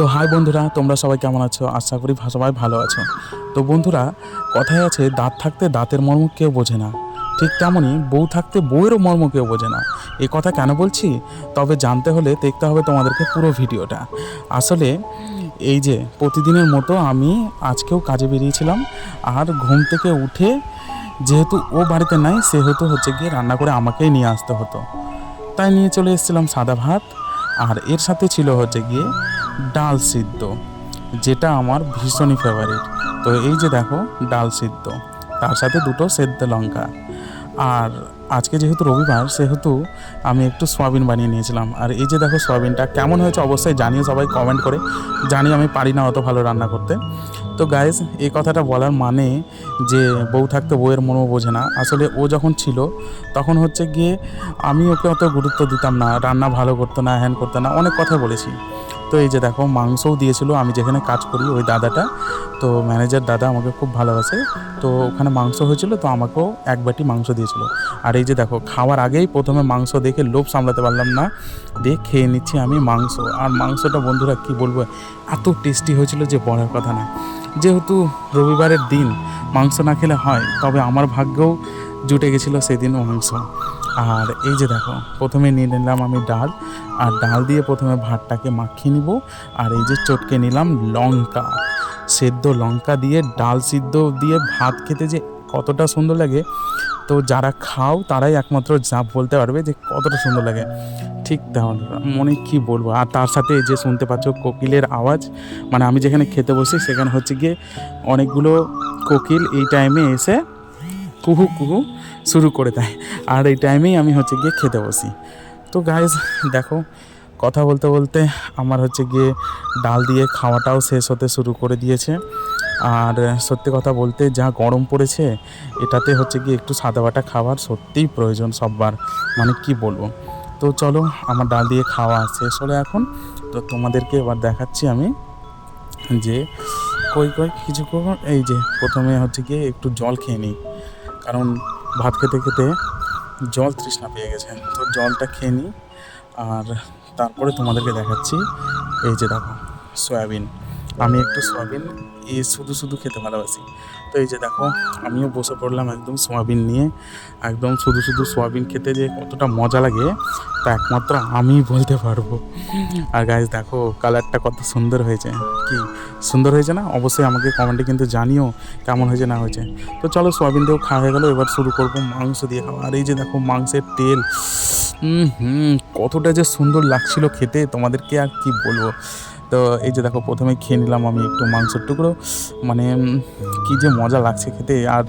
তো হাই বন্ধুরা, তোমরা সবাই কেমন আছো? আশা করি সবাই ভালো আছো। তো বন্ধুরা, কথায় আছে দাঁত থাকতে দাঁতের মর্ম কেউ বোঝে না, ঠিক তেমনই বউ থাকতে বউয়েরও মর্ম কেউ বোঝে না। এই কথা কেন বলছি? তবে জানতে হলে দেখতে হবে তোমাদেরকে পুরো ভিডিওটা। আসলে এই যে প্রতিদিনের মতো আমি আজকেও কাজে বেরিয়েছিলাম, আর ঘুম থেকে উঠে যেহেতু ও বাড়িতে নাই, সেহেতু হচ্ছে গিয়ে রান্না করে আমাকেই নিয়ে আসতে হতো। তাই নিয়ে চলে এসেছিলাম সাদা ভাত, আর এর সাথে ছিল হচ্ছে গিয়ে ডাল সিদ্ধ, যেটা আমার ভীষণই ফেভারিট। তো এই যে দেখো ডাল সিদ্ধ, তার সাথে দুটো সেদ্ধ লঙ্কা। আর আজকে যেহেতু রবিবার, সেহেতু আমি একটু সয়াবিন বানিয়ে নিয়েছিলাম। আর এই যে দেখো সয়াবিনটা কেমন হয়েছে অবশ্যই জানিও সবাই কমেন্ট করে। জানি আমি পারি না অত ভালো রান্না করতে। তো গাইজ, এই কথাটা বলার মানে যে বউ থাকতে বউয়ের মনও বোঝে না, আসলে ও যখন ছিল তখন হচ্ছে গিয়ে আমি ওকে অত গুরুত্ব দিতাম না, রান্না ভালো করতো না, হ্যান করতো না, অনেক কথা বলেছি। তো এই যে দেখো মাংসও দিয়েছিল, আমি যেখানে কাজ করি ওই দাদাটা, তো ম্যানেজার দাদা আমাকে খুব ভালোবাসে, তো ওখানে মাংস হয়েছিল, তো আমাকেও এক বাটি মাংস দিয়েছিল। আর এই যে দেখো খাওয়ার আগেই প্রথমে মাংস দেখে লোভ সামলাতে পারলাম না, দিয়ে খেয়ে নিচ্ছি আমি মাংস। আর মাংসটা বন্ধুরা কি বলবো, এত টেস্টি হয়েছিল যে বলার কথা না। যেহেতু রবিবারের দিন মাংস না খেলে হয়, তবে আমার ভাগ্যেও জুটে গেছিলো সেদিনও মাংস। আর এই যে দেখো প্রথমে নিয়ে নিলাম আমি ডাল, আর ডাল দিয়ে প্রথমে ভাতটাকে মাখিয়ে নিব। আর এই যে চটকে নিলাম লঙ্কা, সেদ্ধ লঙ্কা দিয়ে ডাল সিদ্ধ দিয়ে ভাত খেতে যে কতটা সুন্দর লাগে, তো যারা খাও তারাই একমাত্র যা বলতে পারবে যে কতটা সুন্দর লাগে। ঠিক তাহলে মনে কি বলবো। আর তার সাথে এই যে শুনতে পাচ্ছ কোকিলের আওয়াজ, মানে আমি যেখানে খেতে বসি সেখানে হচ্ছে গিয়ে অনেকগুলো কোকিল এই টাইমে এসে কুহু কুহু শুরু করে দেয়, আর এই টাইমেই আমি হচ্ছে গিয়ে খেতে বসি। তো গাইজ দেখো, কথা বলতে বলতে আমার হচ্ছে গিয়ে ডাল দিয়ে খাওয়াটাও শেষ হতে শুরু করে দিয়েছে। আর সত্যি কথা বলতে যা গরম পড়েছে, এটাতে হচ্ছে গিয়ে একটু সাদা বাটা খাবার সত্যিই প্রয়োজন সববার, মানে কি বলবো। তো চলো, আমার ডাল দিয়ে খাওয়া শেষ হলে এখন, তো তোমাদেরকে এবার দেখাচ্ছি আমি যে কই কিছুক্ষণ এই যে প্রথমে হচ্ছে গিয়ে একটু জল খেয়ে নিই, কারণ ভাত খেতে খেতে জল তৃষ্ণা পেয়ে গেছে, তো জলটা খেয়ে নিই। আর তারপরে তোমাদেরকে দেখাচ্ছি এই যে দেখো সয়াবিন, আমি একটু সয়াবিন শুধু শুধু খেতে ভালোবাসি। তো এই যে দেখো আমিও বসে পড়লাম একদম সয়াবিন নিয়ে, একদম শুধু শুধু সয়াবিন খেতে যে কতটা মজা লাগে তা একমাত্র আমিই বলতে পারবো। আর গাইজ দেখো কালারটা কত সুন্দর হয়েছে, কি সুন্দর হয়েছে না? অবশ্যই আমাকে কমেন্টে কিন্তু জানিও কেমন হয়েছে না হয়েছে। তো চলো সয়াবিন দিয়েও খাওয়া হয়ে গেলো, এবার শুরু করবো মাংস দিয়ে খাওয়া। আর এই যে দেখো মাংসের তেল, কতটা যে সুন্দর লাগছিল খেতে, তোমাদেরকে আর কি বলবো। তো এই যে দেখো প্রথমে খেয়ে নিলাম আমি একটু মাংসের টুকরো, মানে কি যে মজা লাগছে খেতে। আর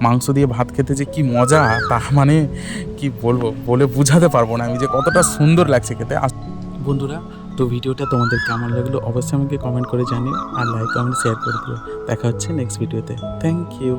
মাংস দিয়ে ভাত খেতে যে কি মজা, তা মানে কি বলবো, বলে বোঝাতে পারবো না আমি যে কতটা সুন্দর লাগছে খেতে। বন্ধুরা, তো ভিডিওটা তোমাদের কেমন লাগলো অবশ্যই আমাকে কমেন্ট করে জানিও, আর লাইক কমেন্ট শেয়ার করে দিও। দেখা হচ্ছে নেক্সট ভিডিওতে। Thank you.